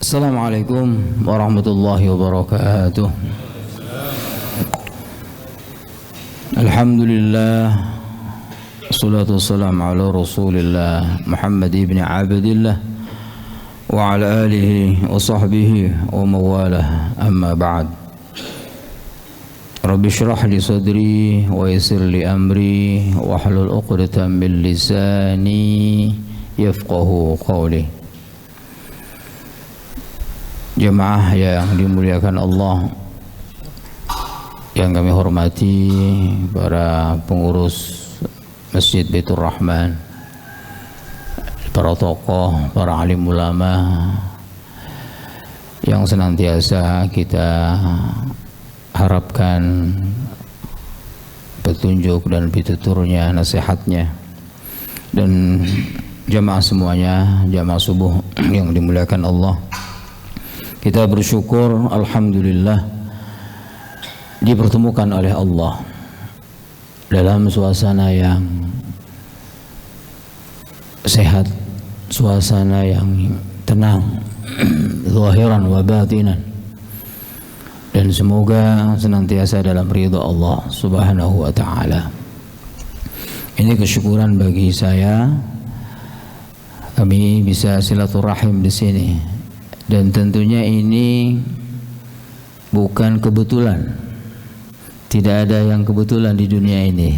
Assalamualaikum warahmatullahi wabarakatuh. Alhamdulillah, assalatu wassalamu ala rasulillah Muhammad ibn Abdillah wa ala alihi wa sahbihi wa mawalah, amma ba'd. Rabbi syrah li sadri wa yassir li amri wa hlul 'uqdatam min lisani yafqahu qawli. Jemaah yang dimuliakan Allah, yang kami hormati para pengurus Masjid Baitur Rahman, para tokoh, para alim ulama yang senantiasa kita harapkan petunjuk dan pituturnya, nasihatnya, dan jemaah semuanya, jemaah subuh yang dimuliakan Allah. Kita bersyukur, alhamdulillah, dipertemukan oleh Allah dalam suasana yang sehat, suasana yang tenang, zahiran wa batinan, dan semoga senantiasa dalam ridha Allah Subhanahu wa ta'ala. Ini kesyukuran bagi saya, kami bisa silaturahim di sini. Dan tentunya ini bukan kebetulan. Tidak ada yang kebetulan di dunia ini.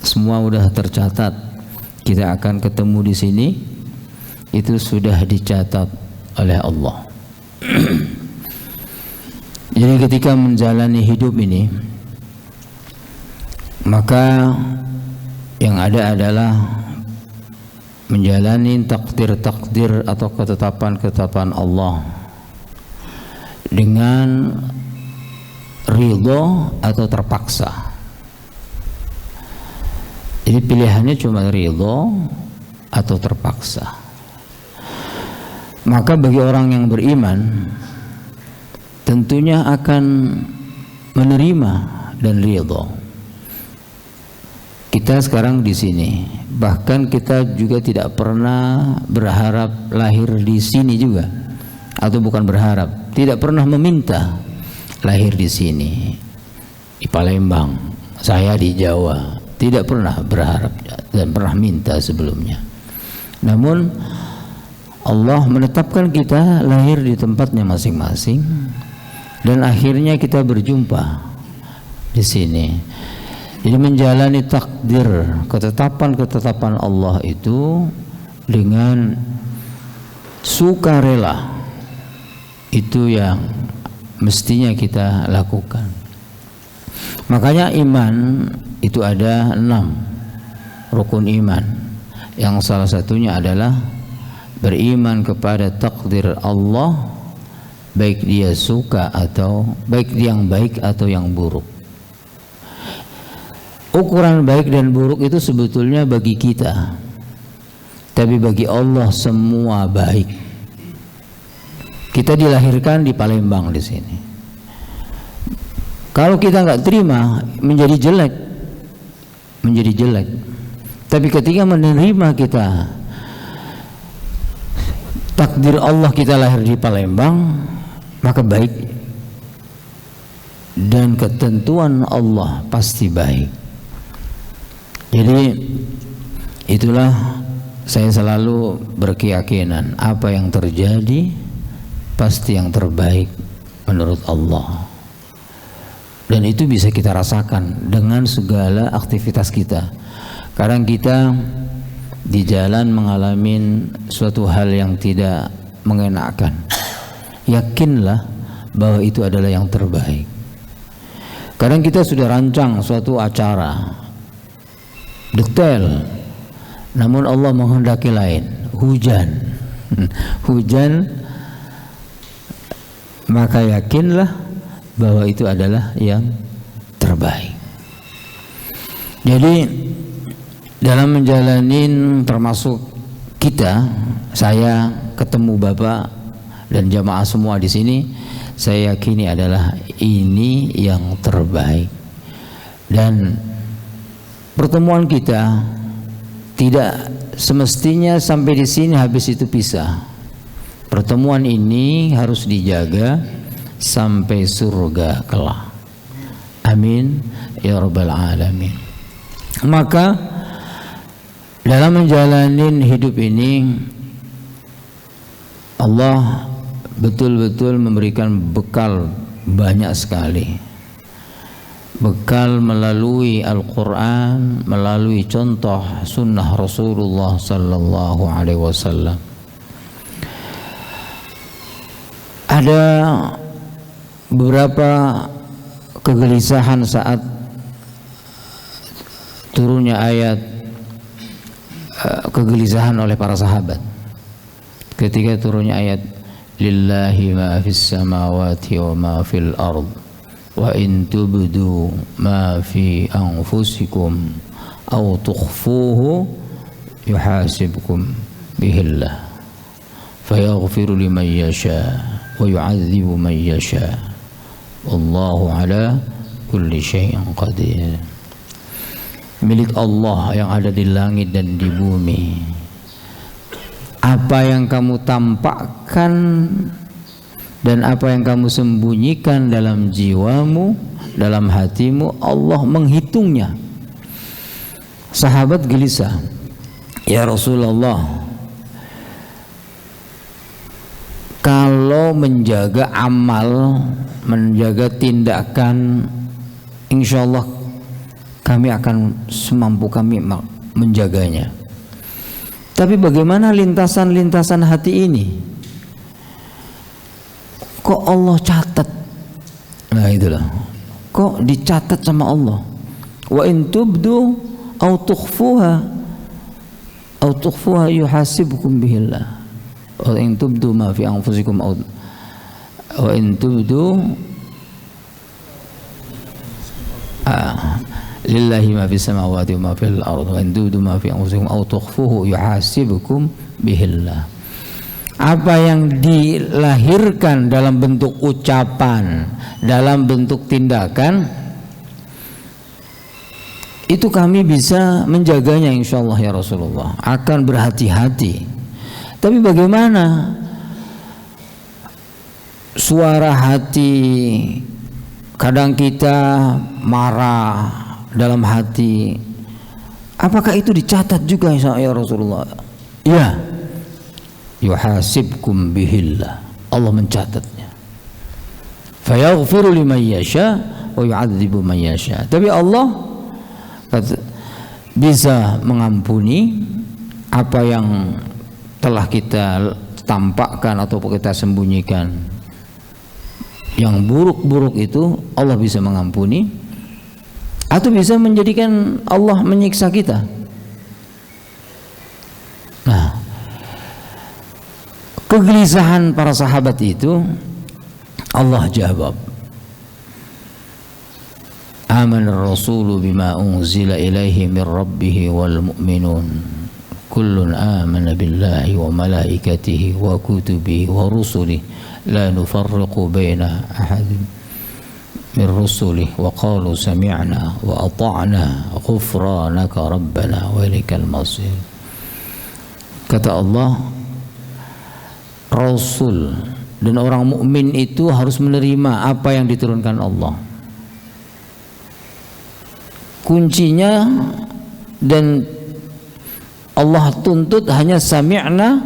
Semua sudah tercatat. Kita akan ketemu di sini. Itu sudah dicatat oleh Allah. Jadi ketika menjalani hidup ini, maka yang ada adalah menjalani takdir-takdir atau ketetapan-ketetapan Allah dengan ridho atau terpaksa. Jadi pilihannya cuma ridho atau terpaksa. Maka bagi orang yang beriman tentunya akan menerima dan ridho. Kita sekarang di sini, bahkan kita juga tidak pernah berharap lahir di sini juga, atau bukan berharap, tidak pernah meminta lahir di sini, di Palembang, saya di Jawa, tidak pernah berharap dan pernah minta sebelumnya. Namun Allah menetapkan kita lahir di tempatnya masing-masing, dan akhirnya kita berjumpa di sini. Jadi menjalani takdir, ketetapan-ketetapan Allah itu dengan sukarela, itu yang mestinya kita lakukan. Makanya iman itu ada 6 rukun iman, yang salah satunya adalah beriman kepada takdir Allah, baik dia suka atau baik yang baik atau yang buruk. Ukuran baik dan buruk itu sebetulnya bagi kita, tapi bagi Allah semua baik. Kita dilahirkan di Palembang di sini. Kalau kita nggak terima, menjadi jelek, menjadi jelek. Tapi ketika menerima kita takdir Allah, kita lahir di Palembang, maka baik, dan ketentuan Allah pasti baik. Jadi itulah saya selalu berkeyakinan, apa yang terjadi pasti yang terbaik menurut Allah. Dan itu bisa kita rasakan dengan segala aktivitas kita. Kadang kita di jalan mengalami suatu hal yang tidak mengenakan, yakinlah bahwa itu adalah yang terbaik. Kadang kita sudah rancang suatu acara detail, namun Allah menghendaki lain, hujan hujan, maka yakinlah bahwa itu adalah yang terbaik. Jadi dalam menjalani, termasuk kita, saya ketemu Bapak dan jamaah semua di sini, saya yakini adalah ini yang terbaik. Dan pertemuan kita tidak semestinya sampai di sini habis itu pisah. Pertemuan ini harus dijaga sampai surga kelak. Amin ya rabbal alamin. Maka dalam menjalani hidup ini Allah betul-betul memberikan bekal banyak sekali. Bekal melalui Al-Quran, melalui contoh sunnah Rasulullah sallallahu alaihi wasallam. Ada beberapa kegelisahan saat turunnya ayat, kegelisahan oleh para sahabat ketika turunnya ayat lillahi ma fis samawati wa ma fil ard wa in tubdu ma fi anfusikum aw tukhfuhu yuhasibkum bihillah fayaghfiru liman yasha wa yu'adzibu man yasha wallahu ala kulli syai'in qadir. Milik Allah yang ada di langit dan di bumi. Apa yang kamu tampakkan dan apa yang kamu sembunyikan dalam jiwamu, dalam hatimu, Allah menghitungnya. Sahabat gelisah, ya Rasulullah, kalau menjaga amal, menjaga tindakan, insya Allah kami akan semampu kami menjaganya. Tapi bagaimana lintasan-lintasan hati ini? Kok Allah catat? Nah itulah. Kok dicatat sama Allah? Wa in tubdu aw tukhfuha yuhasibkum bihillah. Wa in tubdu ma fi anfusikum aw wa in tubdu lillahi ma fis samawati wa ma fil ardh wa in tubdu ma fi anfusikum aw tukhfuhu yuhasibukum bihillah. Apa yang dilahirkan dalam bentuk ucapan, dalam bentuk tindakan, itu kami bisa menjaganya insyaallah ya Rasulullah, akan berhati-hati. Tapi bagaimana suara hati, kadang kita marah dalam hati, apakah itu dicatat juga ya Rasulullah? Ya, yuhasibkum bihillah, Allah mencatatnya. Fayaghfiru liman yasha wa yu'adzibu man yasha. Tapi Allah bisa mengampuni apa yang telah kita tampakkan atau kita sembunyikan. Yang buruk-buruk itu Allah bisa mengampuni, atau bisa menjadikan Allah menyiksa kita. Nah, kegelisahan para sahabat itu Allah jawab. Amana ar-rasulu bima unzila ilaihi min rabbih wal mu'minun kullun amana billahi wa malaikatihi wa kutubihi wa rusulihi la nufarriqu baina ahadin min rusulihi wa qalu sami'na wa ata'na ghufranaka rabbana wa ilaikal masir. Kata Allah, Rasul dan orang mukmin itu harus menerima apa yang diturunkan Allah. Kuncinya dan Allah tuntut hanya sami'na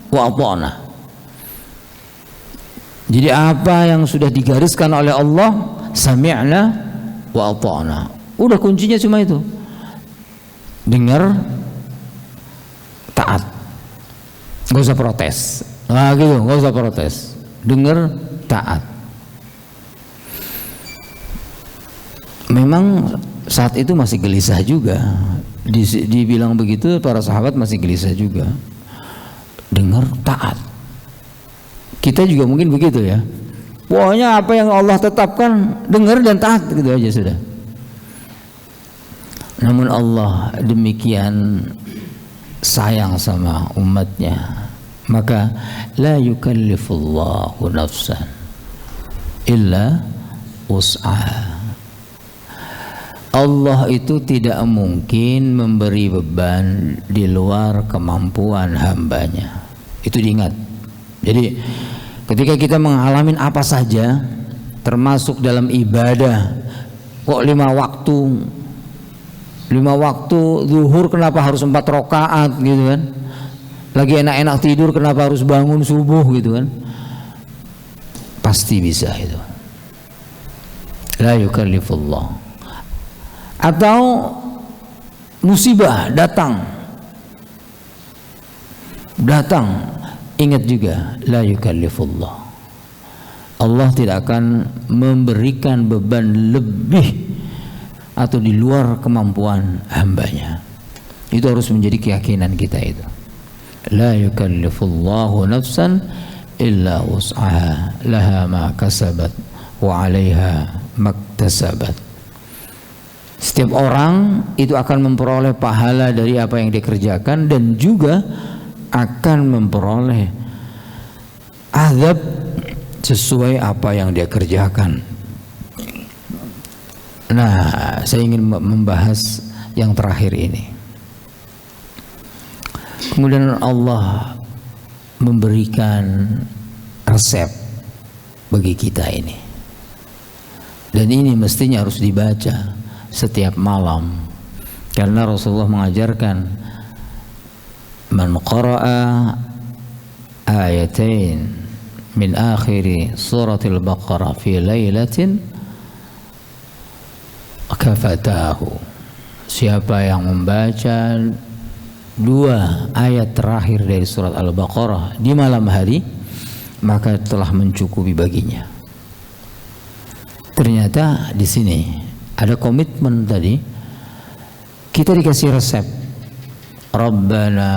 wa ata'na. Jadi apa yang sudah digariskan oleh Allah, sami'na wa ata'na. Udah kuncinya cuma itu. Dengar, taat. Gak usah protes. Nah gitu, gak usah protes. Dengar, taat. Memang saat itu masih gelisah juga. Dibilang begitu para sahabat masih gelisah juga. Dengar, taat. Kita juga mungkin begitu ya. Pokoknya apa yang Allah tetapkan, dengar dan taat, gitu aja sudah. Namun Allah demikian sayang sama umatnya, maka la yukallifullahu nafsan illa wus'aha. Allah itu tidak mungkin memberi beban di luar kemampuan hambanya. Itu diingat. Jadi ketika kita mengalami apa saja, termasuk dalam ibadah, kok 5 waktu zuhur kenapa harus 4 rakaat gitu kan? Lagi enak-enak tidur kenapa harus bangun subuh gitu kan? Pasti bisa itu. La yukallifullah. Atau musibah datang, ingat juga la yukallifullah. Allah tidak akan memberikan beban lebih atau di luar kemampuan hambanya. Itu harus menjadi keyakinan kita itu. La yukallifullahu nafsan illa wus'aha laha ma kasabat wa 'alaiha maktasabat. Setiap orang itu akan memperoleh pahala dari apa yang dikerjakan dan juga akan memperoleh azab sesuai apa yang dia kerjakan. Nah, saya ingin membahas yang terakhir ini. Kemudian Allah memberikan resep bagi kita ini. Dan ini mestinya harus dibaca setiap malam. Karena Rasulullah mengajarkan man qara'a ayatain min akhiri suratil Baqarah fi lailatin kafatahu. Siapa yang membaca 2 ayat terakhir dari surat Al-Baqarah di malam hari, maka telah mencukupi baginya. Ternyata di sini ada komitmen tadi. Kita dikasih resep. Rabbana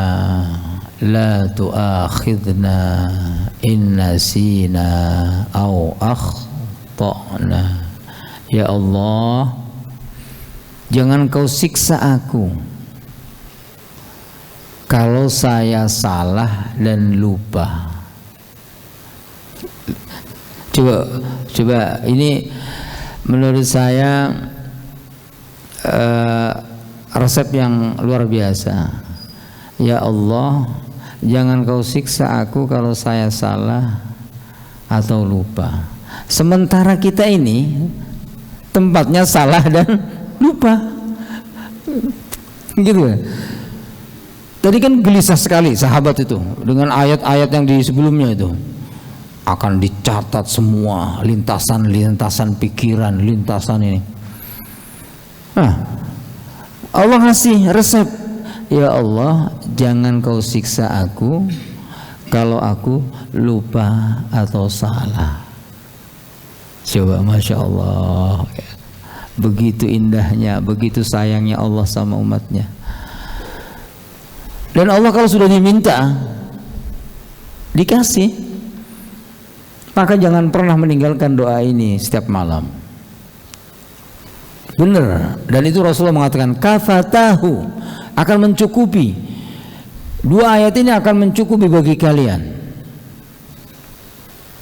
la tu'akhidna in nasina aw akhtana. Ya Allah, jangan kau siksa aku kalau saya salah dan lupa. Coba ini menurut saya resep yang luar biasa. Ya Allah, jangan kau siksa aku kalau saya salah atau lupa. Sementara kita ini tempatnya salah dan lupa, gitu ya. Tadi kan gelisah sekali sahabat itu dengan ayat-ayat yang di sebelumnya itu. Akan dicatat semua lintasan-lintasan pikiran, lintasan ini. Nah, Allah ngasih resep. Ya Allah, jangan kau siksa aku kalau aku lupa atau salah. Coba, Masya Allah, begitu indahnya, begitu sayangnya Allah sama umatnya. Dan Allah kalau sudah diminta, dikasih. Maka jangan pernah meninggalkan doa ini setiap malam. Benar. Dan itu Rasulullah mengatakan kafatahu, akan mencukupi. 2 ayat ini akan mencukupi bagi kalian.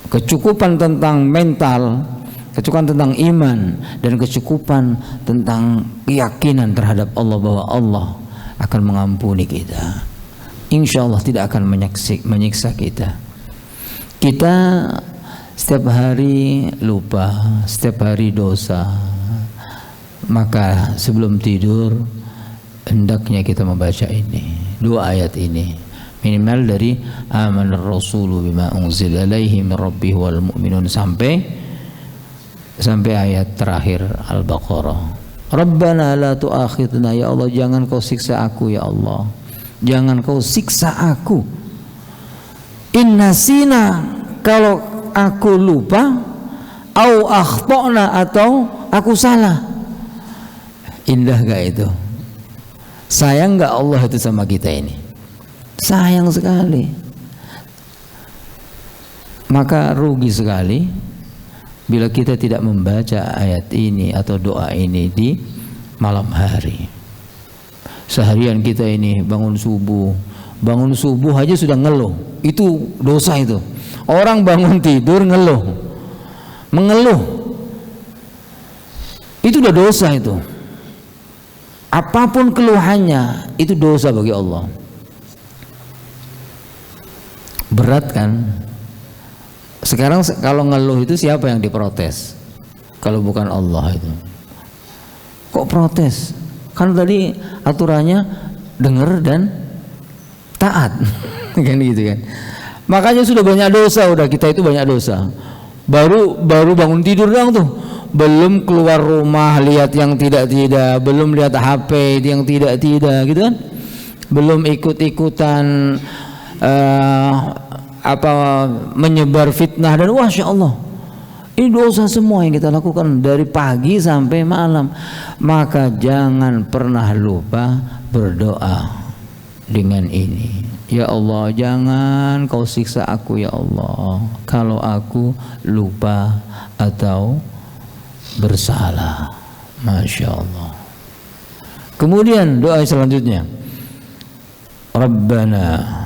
Kecukupan tentang mental, kecukupan tentang iman, dan kecukupan tentang keyakinan terhadap Allah bahwa Allah akan mengampuni kita. Insya Allah tidak akan menyiksa kita. Kita setiap hari lupa, setiap hari dosa. Maka sebelum tidur hendaknya kita membaca ini, 2 ayat ini, minimal dari amanar rasulu bima unzila alaihi min rabbih wal mu'minun sampai ayat terakhir Al-Baqarah. Rabbana la tu'akhidna, ya Allah jangan kau siksa aku, ya Allah jangan kau siksa aku. Inna sina, kalau aku lupa, au akhtana, atau aku salah. Indah gak itu? Sayang gak Allah itu sama kita ini? Sayang sekali. Maka rugi sekali bila kita tidak membaca ayat ini atau doa ini di malam hari. Seharian kita ini bangun subuh aja sudah ngeluh. Itu dosa itu. Orang bangun tidur mengeluh. Itu udah dosa itu. Apapun keluhannya itu dosa bagi Allah. Berat kan? Sekarang kalau ngeluh itu siapa yang diprotes? Kalau bukan Allah itu. Kok protes? Kan tadi aturannya dengar dan taat. Kan gitu kan. Makanya sudah banyak dosa, udah kita itu banyak dosa. Baru bangun tidur doang tuh. Belum keluar rumah lihat yang tidak-tidak, belum lihat HP yang tidak-tidak gitu kan. Belum ikut-ikutan menyebar fitnah dan Masya Allah, ini dosa semua yang kita lakukan dari pagi sampai malam. Maka jangan pernah lupa berdoa dengan ini. Ya Allah, jangan kau siksa aku ya Allah kalau aku lupa atau bersalah. Masya Allah. Kemudian doa selanjutnya, Rabbana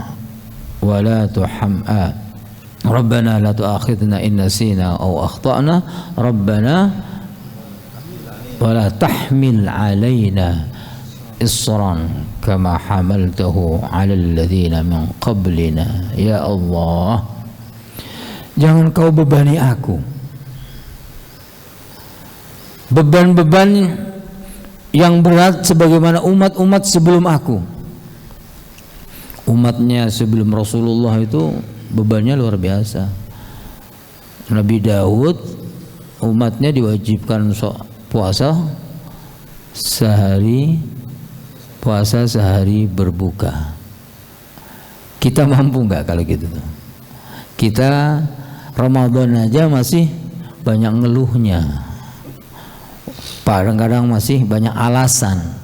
ولا ربنا لا تؤاخذنا إن نسينا أو أخطأنا ربنا ولا تحمل علينا إصرا كما حملته على الذين من قبلنا يا الله, jangan kau bebani aku beban-beban yang berat sebagaimana umat-umat sebelum aku. Umatnya sebelum Rasulullah itu bebannya luar biasa. Nabi Daud umatnya diwajibkan puasa sehari berbuka. Kita mampu nggak kalau gitu? Kita Ramadan aja masih banyak ngeluhnya, kadang-kadang masih banyak alasan.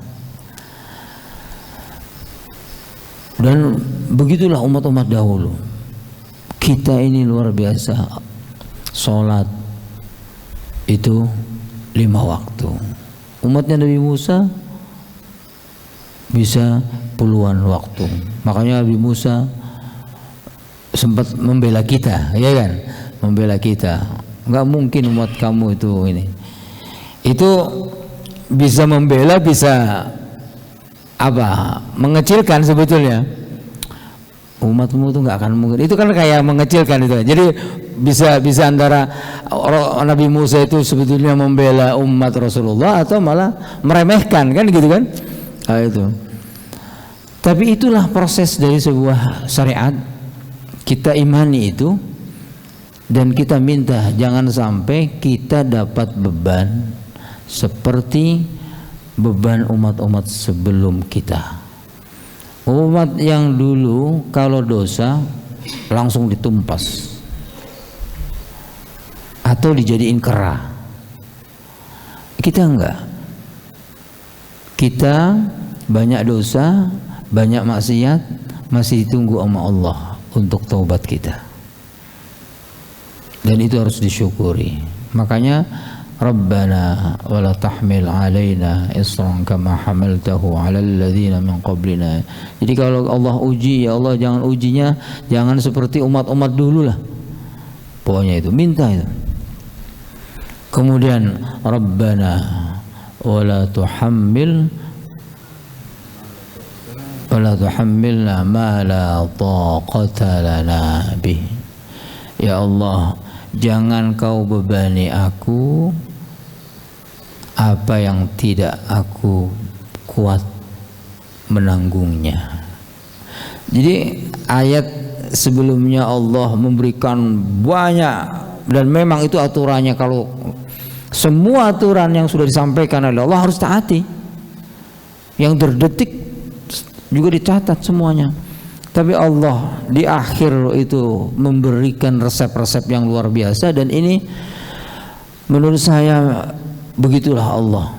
Dan begitulah umat-umat dahulu. Kita ini luar biasa. Sholat itu 5 waktu. Umatnya Nabi Musa bisa puluhan waktu. Makanya Nabi Musa sempat membela kita, ya kan? Membela kita. Enggak mungkin umat kamu itu ini. Itu bisa membela, bisa mengecilkan sebetulnya. Umatmu itu nggak akan mungkin. Itu kan kayak mengecilkan itu. Jadi bisa antara Nabi Musa itu sebetulnya membela umat Rasulullah atau malah meremehkan, kan gitu kan? Itu. Tapi itulah proses dari sebuah syariat. Kita imani itu dan kita minta jangan sampai kita dapat beban seperti beban umat-umat sebelum kita. Umat yang dulu kalau dosa langsung ditumpas atau dijadiin kera. Kita enggak. Kita banyak dosa, banyak maksiat, masih ditunggu sama Allah untuk taubat kita. Dan itu harus disyukuri. Makanya Rabbana wa la tahmil alaina isran kama hamaltahu ala alladhina min qablina. Jadi kalau Allah uji, ya Allah jangan ujinya jangan seperti umat-umat dulu lah. Pokoknya itu minta itu. Kemudian Rabbana wa la tuhammilna ma la taqata lana bih. Ya Allah, jangan kau bebani aku apa yang tidak aku kuat menanggungnya. Jadi ayat sebelumnya Allah memberikan banyak, dan memang itu aturannya. Kalau semua aturan yang sudah disampaikan oleh Allah harus taati. Yang terdetik juga dicatat semuanya. Tapi Allah di akhir itu memberikan resep-resep yang luar biasa, dan ini menurut saya begitulah Allah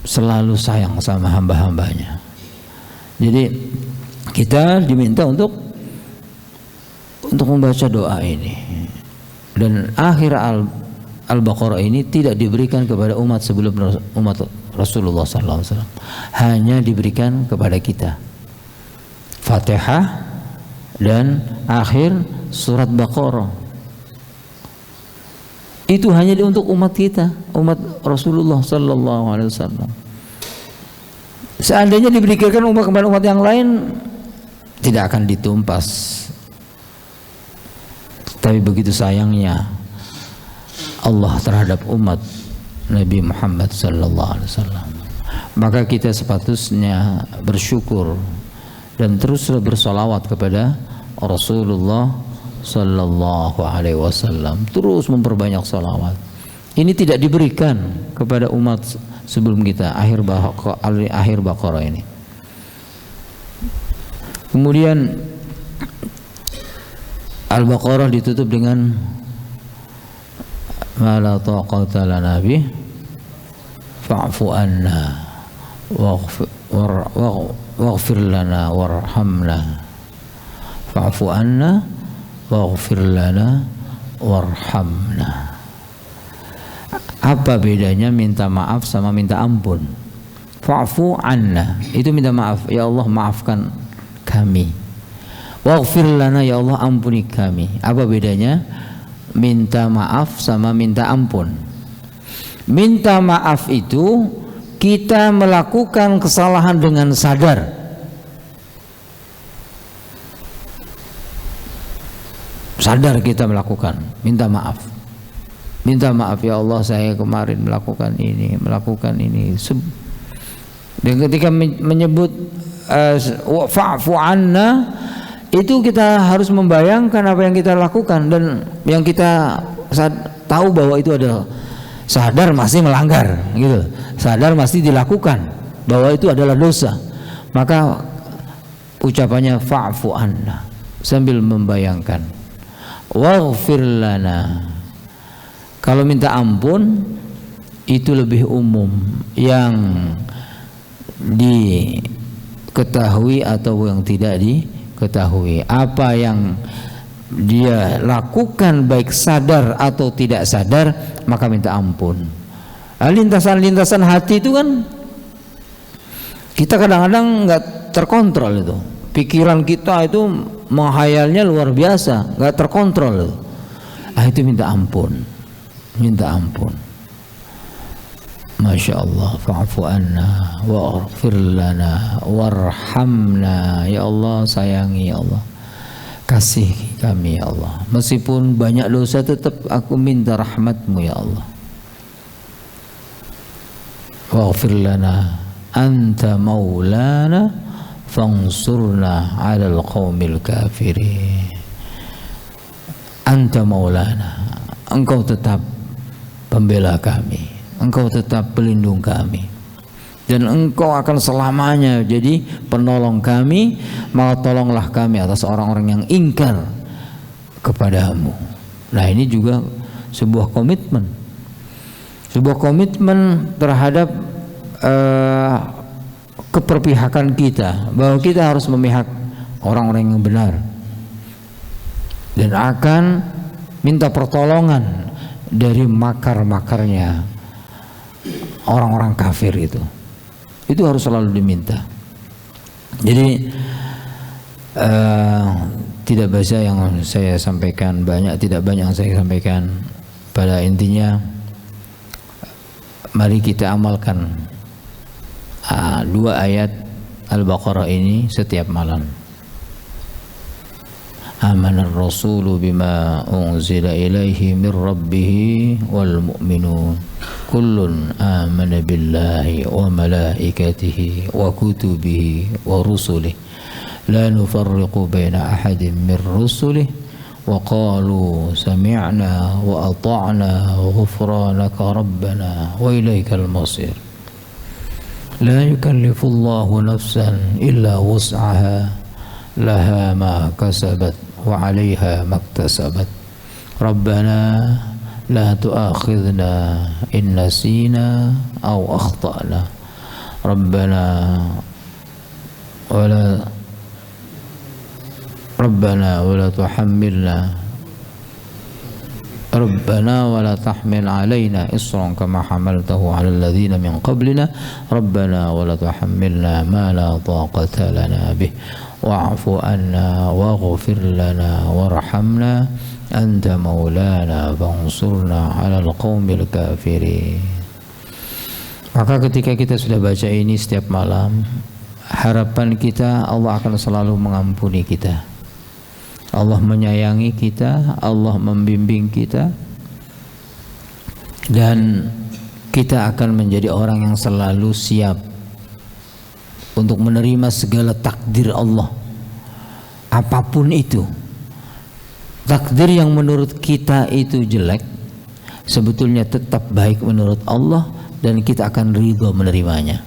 selalu sayang sama hamba-hambanya. Jadi kita diminta untuk membaca doa ini, dan akhir Al-Baqarah ini tidak diberikan kepada umat sebelum umat Rasulullah SAW, hanya diberikan kepada kita. Fatihah dan akhir surat Baqarah itu hanya untuk umat kita, umat Rasulullah SAW. Seandainya diberikan umat kepada umat yang lain, tidak akan ditumpas. Tapi begitu sayangnya Allah terhadap umat Nabi Muhammad sallallahu alaihi wasallam, maka kita sepatutnya bersyukur dan terus bersolawat kepada Rasulullah sallallahu alaihi wasallam, terus memperbanyak salawat. Ini tidak diberikan kepada umat sebelum kita, akhir Baqarah ini. Kemudian Al-Baqarah ditutup dengan ma la taqata lana bih fa'fu anna waghfir lana warhamna, fa'fu anna waghfir lana warhamna. Apa bedanya minta maaf sama minta ampun? Fa'fu anna itu minta maaf, ya Allah maafkan kami. Waghfir lana, ya Allah ampuni kami. Apa bedanya minta maaf sama minta ampun? Minta maaf itu kita melakukan kesalahan dengan sadar. Sadar kita melakukan, minta maaf. Minta maaf, ya Allah saya kemarin melakukan ini. Dan ketika menyebut fa'fu anna, itu kita harus membayangkan apa yang kita lakukan dan yang kita tahu bahwa itu adalah sadar masih melanggar gitu. Sadar masih dilakukan bahwa itu adalah dosa. Maka ucapannya fa'fu anna sambil membayangkan. Waghfir lana. Kalau minta ampun itu lebih umum, yang diketahui atau yang tidak diketahui. Apa yang dia lakukan baik sadar atau tidak sadar, maka minta ampun. Lintasan-lintasan hati itu kan kita kadang-kadang nggak terkontrol itu. Pikiran kita itu menghayalnya luar biasa, nggak terkontrol itu. Itu minta ampun. Minta ampun. Masya Allah. Fa'fu anna waghfir lana warhamna. Ya Allah sayangi, ya Allah kasih kami, ya Allah. Meskipun banyak dosa tetap aku minta rahmatmu, ya Allah. Waghfir lana anta maulana fansurna 'alal qaumil kafirin. Anta maulana, engkau tetap pembela kami, engkau tetap pelindung kami, dan engkau akan selamanya jadi penolong kami. Maka tolonglah kami atas orang-orang yang ingkar kepadamu. Nah, ini juga sebuah komitmen terhadap keperpihakan kita, bahwa kita harus memihak orang-orang yang benar dan akan minta pertolongan dari makar-makarnya orang-orang kafir itu harus selalu diminta. Jadi tidak banyak yang saya sampaikan, pada intinya mari kita amalkan 2 ayat Al-Baqarah ini setiap malam. Amanar rasulu bima unzila ilaihi min rabbih wal mu'minun kullun amana billahi wa malaikatihi wa kutubihi wa rusulihi la nufarriqu baina ahadin min rusulihi wa qalu sami'na wa ata'na ghufranaka rabbana wa ilaikal masir. La yukallifullahu nafsan illa wus'aha laha ma kasabat wa 'alaiha maktasabat. Rabbana la tu'akhidhna in nasina aw akhtana. Rabbana wa la tuhammilna Rabbana wa la tahmil 'alaina isran kama hamaltahu 'alal ladzina min qablina. Rabbana wa la tuhammilna ma la taqata lana bih wa'fu anna waghfir lana warhamna anta maulana fansurna 'alal qaumil kafirin. Maka ketika kita sudah baca ini setiap malam, harapan kita Allah akan selalu mengampuni kita. Allah menyayangi kita, Allah membimbing kita, dan kita akan menjadi orang yang selalu siap untuk menerima segala takdir Allah, apapun itu. Takdir yang menurut kita itu jelek sebetulnya tetap baik menurut Allah, dan kita akan ridho menerimanya.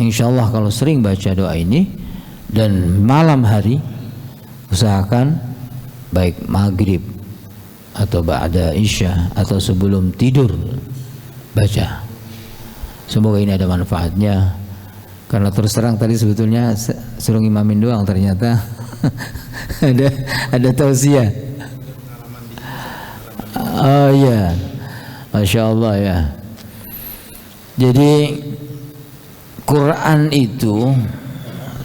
Insyaallah kalau sering baca doa ini dan malam hari, usahakan baik maghrib atau ba'da isya atau sebelum tidur baca. Semoga ini ada manfaatnya. Karena terus terang tadi sebetulnya suruh imamin doang, ternyata ada tausiah. Oh iya, Masya Allah ya. Jadi Quran itu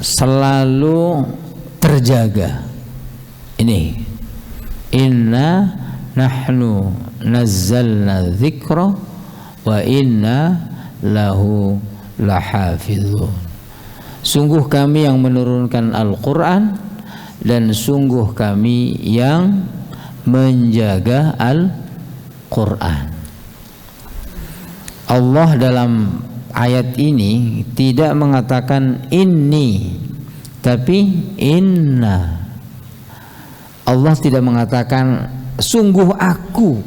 selalu terjaga. Ini inna nahnu nazzalna dzikra wa inna lahu lahafizun. Sungguh kami yang menurunkan Al-Quran, dan sungguh kami yang menjaga Al-Quran. Allah dalam ayat ini tidak mengatakan inni, tapi inna. Allah tidak mengatakan sungguh aku,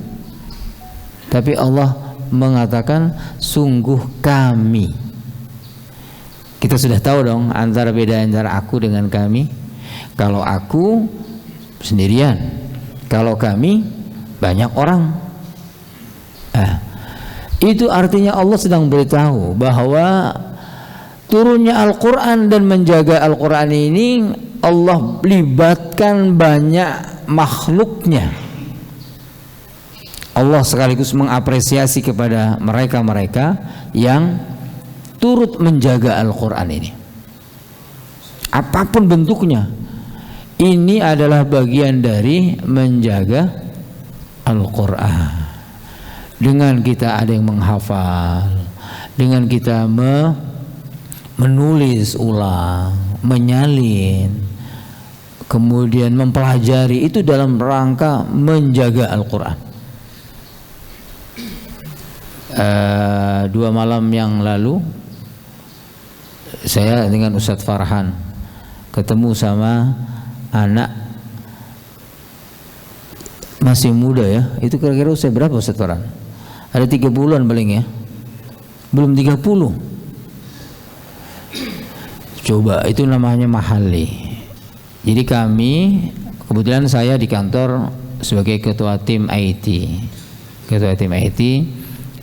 tapi Allah mengatakan sungguh kami. Kita sudah tahu dong antara beda antara aku dengan kami. Kalau aku sendirian, kalau kami banyak orang. Itu artinya Allah sedang beritahu bahwa turunnya Al-Quran dan menjaga Al-Quran ini Allah libatkan banyak makhluknya. Allah sekaligus mengapresiasi kepada mereka-mereka yang turut menjaga Al-Quran ini, apapun bentuknya. Ini adalah bagian dari menjaga Al-Quran. Dengan kita ada yang menghafal, dengan kita menulis ulang, menyalin, kemudian mempelajari, itu dalam rangka menjaga Al-Quran. 2 malam yang lalu saya dengan Ustadz Farhan ketemu sama anak masih muda ya. Itu kira-kira usia berapa Ustadz Farhan? Ada 3 bulan paling ya, belum 30. Coba, itu namanya mahali. Jadi kami, kebetulan saya di kantor sebagai ketua tim IT,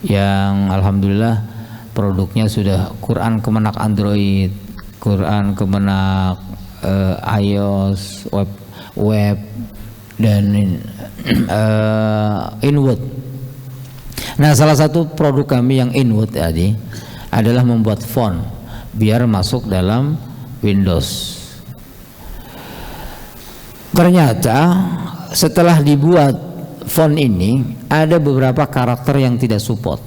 yang alhamdulillah produknya sudah Quran Kemenak Android, Quran Kemenak iOS, web dan Inwood. Nah, salah satu produk kami yang Inwood tadi adalah membuat font biar masuk dalam Windows. Ternyata setelah dibuat font ini ada beberapa karakter yang tidak support.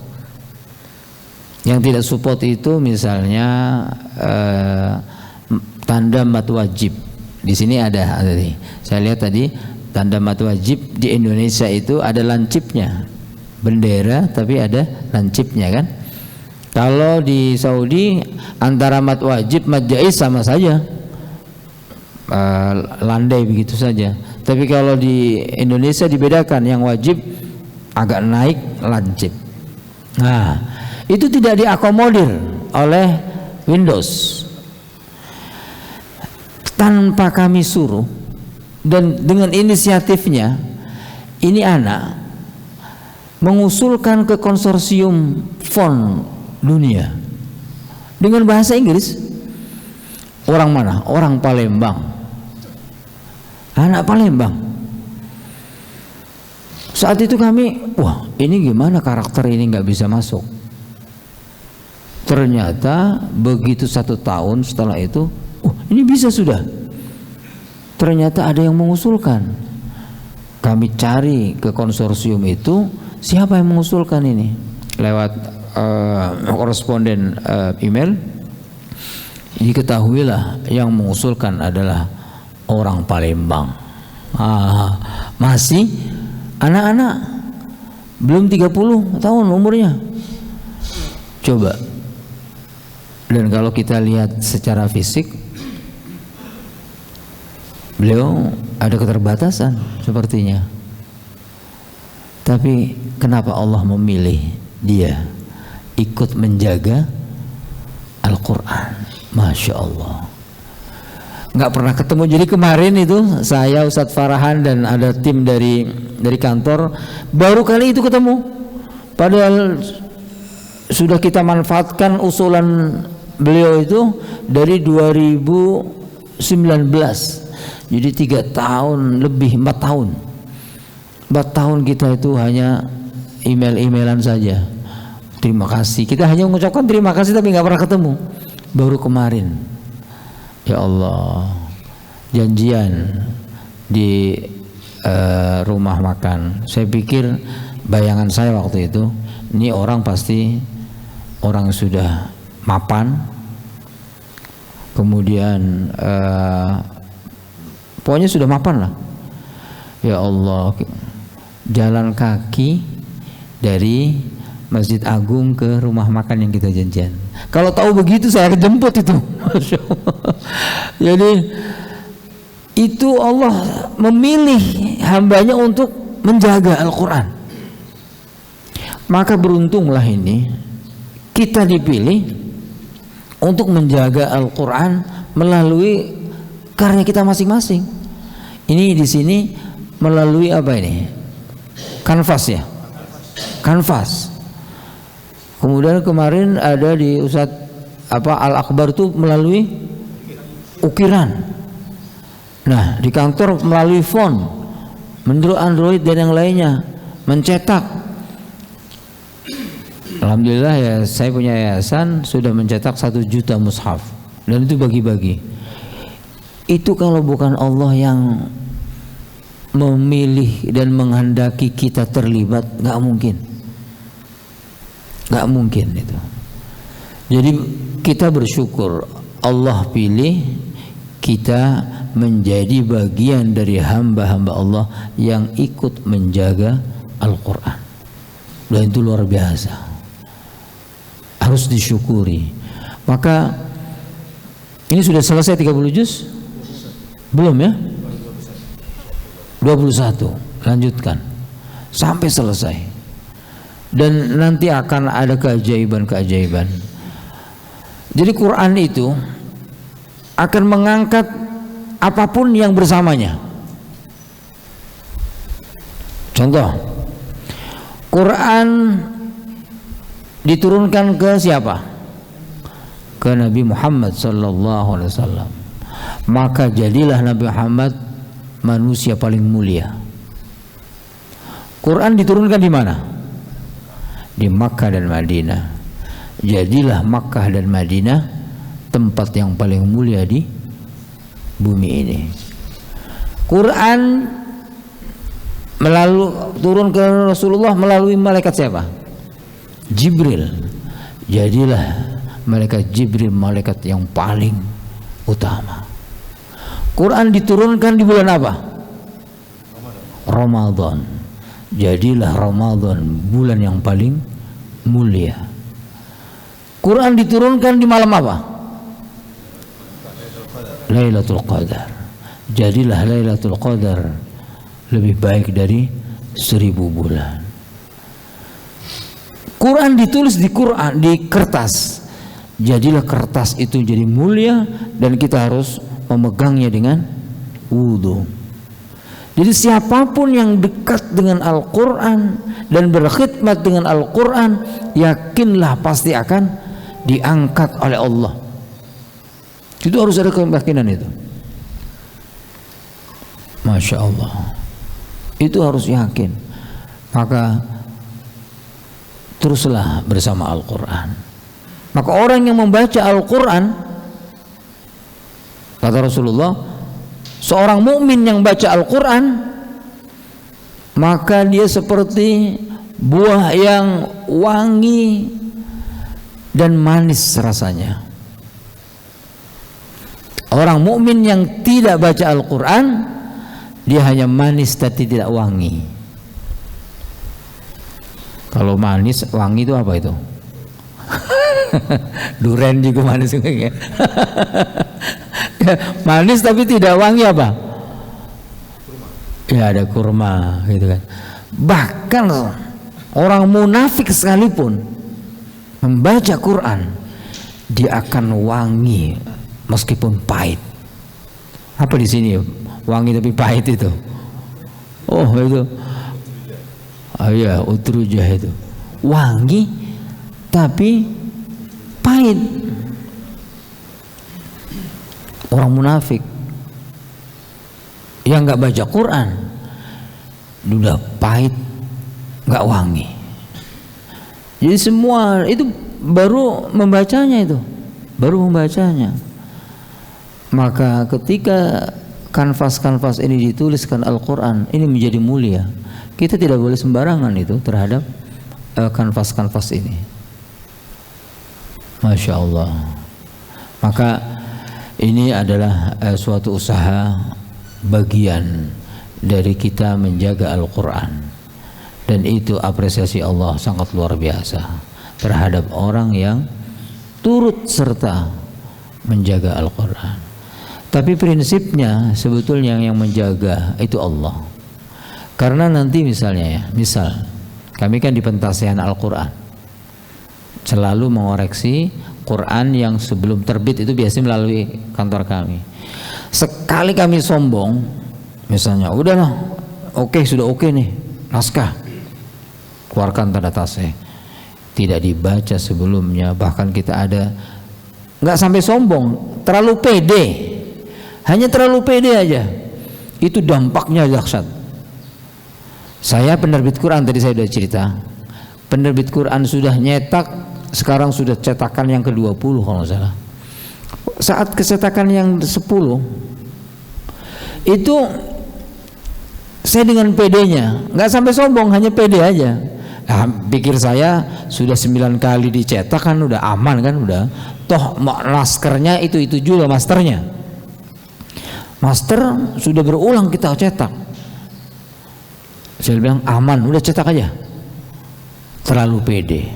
Yang tidak support itu misalnya tanda mat wajib. Di sini ada nih. Saya lihat tadi tanda mat wajib di Indonesia itu ada lancipnya, bendera tapi ada lancipnya kan. Kalau di Saudi antara mat wajib mat jaiz sama saja, landai begitu saja. Tapi kalau di Indonesia dibedakan, yang wajib agak naik lancip. Nah, itu tidak diakomodir oleh Windows. Tanpa kami suruh dan dengan inisiatifnya, ini anak mengusulkan ke konsorsium font dunia dengan bahasa Inggris. Orang mana? Orang Palembang. Anak Palembang. Saat itu kami, wah ini gimana karakter ini nggak bisa masuk. Ternyata begitu 1 tahun setelah itu, ini bisa sudah. Ternyata ada yang mengusulkan. Kami cari ke konsorsium itu, siapa yang mengusulkan ini? Lewat koresponden email, diketahuilah yang mengusulkan adalah orang Palembang. Masih anak-anak, belum 30 tahun umurnya. Coba. Dan kalau kita lihat secara fisik, beliau ada keterbatasan sepertinya. Tapi kenapa Allah memilih dia ikut menjaga Al-Quran? Masya Allah. Nggak pernah ketemu. Jadi kemarin itu saya, Ustadz Farahan, dan ada tim dari kantor baru kali itu ketemu. Padahal sudah kita manfaatkan usulan beliau itu dari 2019. Jadi 3 tahun lebih, 4 tahun. 4 tahun kita itu hanya email-emailan saja. Terima kasih. Kita hanya mengucapkan terima kasih tapi nggak pernah ketemu. Baru kemarin, ya Allah, janjian di rumah makan. Saya pikir, bayangan saya waktu itu, ini orang pasti orang sudah mapan, kemudian pokoknya sudah mapan lah. Ya Allah, jalan kaki dari Masjid Agung ke rumah makan yang kita janjian. Kalau tahu begitu saya jemput itu. Masya Allah. Jadi itu Allah memilih hambanya untuk menjaga Al-Quran. Maka beruntunglah ini kita dipilih untuk menjaga Al-Quran melalui karya kita masing-masing. Ini di sini melalui apa ini? Kanvas ya? Kanvas. Kemudian kemarin ada di Ustadz Al-Akbar itu melalui ukiran. Nah, di kantor melalui font, menurut Android dan yang lainnya, mencetak. Alhamdulillah ya, saya punya yayasan sudah mencetak 1 juta mushaf dan itu bagi-bagi. Itu kalau bukan Allah yang memilih dan menghendaki kita terlibat, nggak mungkin. Nggak mungkin itu. Jadi kita bersyukur Allah pilih kita menjadi bagian dari hamba-hamba Allah yang ikut menjaga Al-Quran. Dan itu luar biasa, harus disyukuri. Maka ini sudah selesai 30 juz? Belum ya? 21, lanjutkan sampai selesai. Dan nanti akan ada keajaiban-keajaiban. Jadi Quran itu akan mengangkat apapun yang bersamanya. Contoh, Quran diturunkan ke siapa? Ke Nabi Muhammad sallallahu alaihi wasallam. Maka jadilah Nabi Muhammad manusia paling mulia. Quran diturunkan di mana? Di Makkah dan Madinah. Jadilah Makkah dan Madinah tempat yang paling mulia di bumi ini. Quran turun ke Rasulullah melalui malaikat siapa? Jibril. Jadilah malaikat Jibril malaikat yang paling utama. Quran diturunkan di bulan apa? Ramadan. Jadilah Ramadan bulan yang paling mulia. Quran diturunkan di malam apa? Lailatul Qadar. Jadilah Lailatul Qadar lebih baik dari 1000 bulan. Quran ditulis di kertas. Jadilah kertas itu jadi mulia dan kita harus memegangnya dengan wudu. Jadi siapapun yang dekat dengan Al-Quran dan berkhidmat dengan Al-Quran, yakinlah pasti akan diangkat oleh Allah. Itu harus ada keyakinan itu. Masya Allah, itu harus yakin. Maka teruslah bersama Al-Quran. Maka orang yang membaca Al-Quran, kata Rasulullah, seorang mukmin yang baca Al-Quran, maka dia seperti buah yang wangi dan manis rasanya. Orang mukmin yang tidak baca Al-Quran, Dia hanya manis tapi tidak wangi. Kalau manis, wangi itu apa itu? Duren juga manis ya. Manis tapi tidak wangi apa? Ya ada kurma gitu kan. Bahkan orang munafik sekalipun membaca Quran, dia akan wangi meskipun pahit. Apa di sini wangi tapi pahit itu? Oh itu. Ya utrujah itu wangi tapi pahit. Orang munafik yang nggak baca Quran udah pahit, nggak wangi. Jadi semua itu baru membacanya Maka ketika kanvas-kanvas ini dituliskan Al-Quran, ini menjadi mulia. Kita tidak boleh sembarangan itu terhadap kanvas-kanvas ini. Masya Allah. Maka ini adalah suatu usaha bagian dari kita menjaga Al-Quran. Dan itu apresiasi Allah sangat luar biasa terhadap orang yang turut serta menjaga Al-Quran. Tapi prinsipnya sebetulnya yang menjaga itu Allah. Karena nanti misalnya misal kami kan di Pentasehan Al-Quran selalu mengoreksi Quran yang sebelum terbit, itu biasanya melalui kantor kami. Sekali kami sombong, misalnya udahlah, sudah oke nih naskah, keluarkan tanda tasih, tidak dibaca sebelumnya. Bahkan kita ada nggak sampai sombong, terlalu pede, hanya terlalu pede aja, itu dampaknya dahsyat. Saya penerbit Quran, tadi saya sudah cerita, penerbit Quran sudah nyetak, sekarang sudah cetakan yang ke-20 kalau salah. Saat kecetakan yang 10 itu saya dengan pedenya, nggak sampai sombong, hanya pede aja. Nah, pikir saya sudah 9 kali dicetak kan udah aman kan, udah toh maskernya itu juga masternya. Master sudah berulang kita cetak. Saya bilang aman, udah cetak aja. Terlalu pede.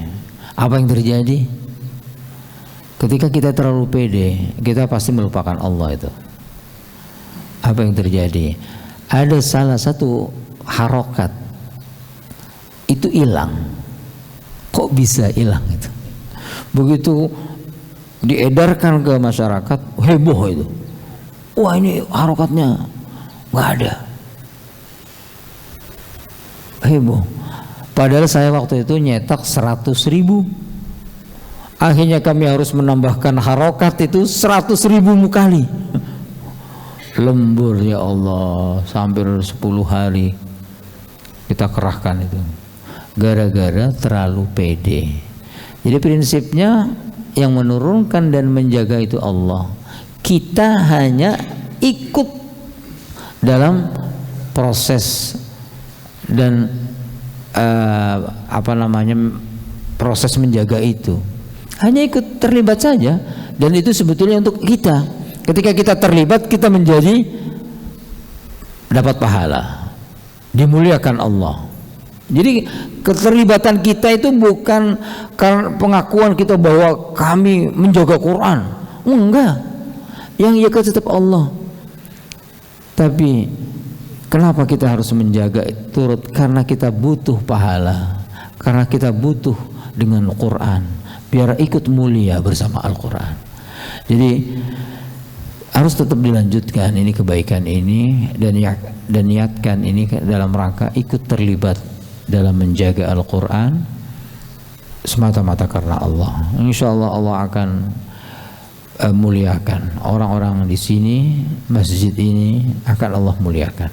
Apa yang terjadi? Ketika kita terlalu pede, kita pasti melupakan Allah itu. Apa yang terjadi? Ada salah satu harokat itu hilang. Kok bisa hilang itu? Begitu diedarkan ke masyarakat, heboh itu. Wah, ini harokatnya nggak ada. Heboh. Padahal saya waktu itu nyetak 100.000. Akhirnya kami harus menambahkan harokat itu 100.000 kali. Lembur ya Allah, hampir 10 hari kita kerahkan itu. Gara-gara terlalu pede. Jadi prinsipnya yang menurunkan dan menjaga itu Allah. Kita hanya ikut dalam proses dan proses menjaga itu, hanya ikut terlibat saja. Dan itu sebetulnya untuk kita. Ketika kita terlibat, kita menjadi dapat pahala, dimuliakan Allah. Jadi keterlibatan kita itu bukan karena pengakuan kita bahwa kami menjaga Quran, enggak. Yang jaga tetap Allah. Tapi kenapa kita harus menjaga turut? Karena kita butuh pahala, karena kita butuh dengan Quran, biar ikut mulia bersama Al-Quran. Jadi harus tetap dilanjutkan ini kebaikan ini, dan niatkan ini dalam rangka ikut terlibat dalam menjaga Al-Quran semata-mata karena Allah. Insya Allah Allah akan muliakan orang-orang di sini, masjid ini akan Allah muliakan.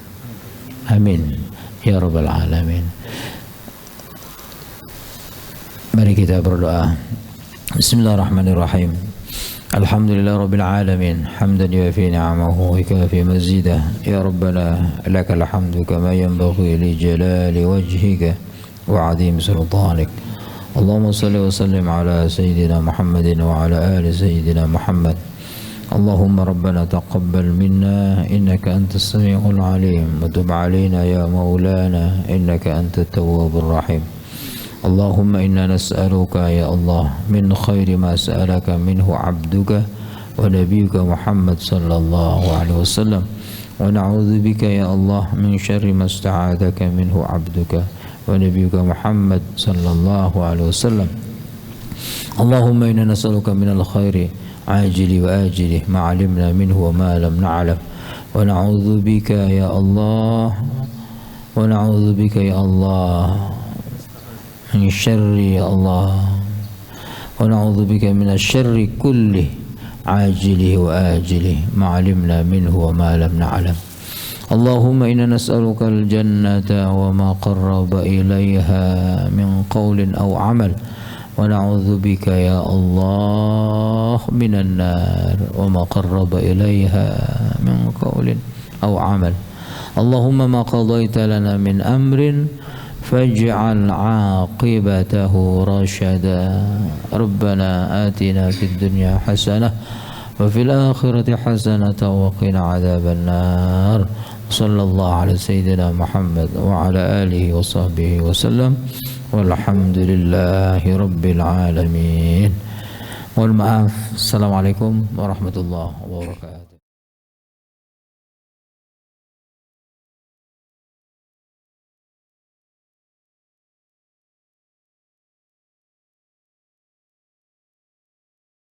Amin ya rabbal alamin. Mari kita berdoa. Bismillahirrahmanirrahim. Alhamdulillah rabbil alamin, hamdan yuafi ni'amahu wa yukafi mazidah. Ya rabbana lakal hamdu kama yanbaghi li jalali wajhika wa 'azim sultanik. Allahumma salli wa sallim ala sayyidina Muhammadin wa ala ali sayyidina Muhammad اللهم ربنا تقبل منا إنك أنت السميع العليم وتب علينا يا مولانا إنك أنت التواب الرحيم. اللهم إنا نسألك يا الله من خير ما سألك منه عبدك ونبيك محمد صلى الله عليه وسلم، ونعوذ بك يا الله من شر ما استعاذك منه عبدك ونبيك محمد صلى الله عليه وسلم. اللهم إنا نسألك من الخير عاجل وآجله ما علمنا منه وما لم نعلم، ونعوذ بك يا الله من الشر يا الله، ونعوذ بك من الشر كله عاجله وآجله ما علمنا منه وما لم نعلم. اللهم إنا نسألك الجنة وما قرب إليها من قول أو عمل، ونعوذ بك يا الله من النار وما قرب إليها من قول أو عمل. اللهم ما قضيت لنا من أمر فاجعل عاقبته رشدا. ربنا آتنا في الدنيا حسنة وفي الآخرة حسنة وقنا عذاب النار. صلى الله على سيدنا محمد وعلى آله وصحبه وسلم، والحمد لله رب العالمين. Mohon maaf. Assalamualaikum warahmatullahi wabarakatuh.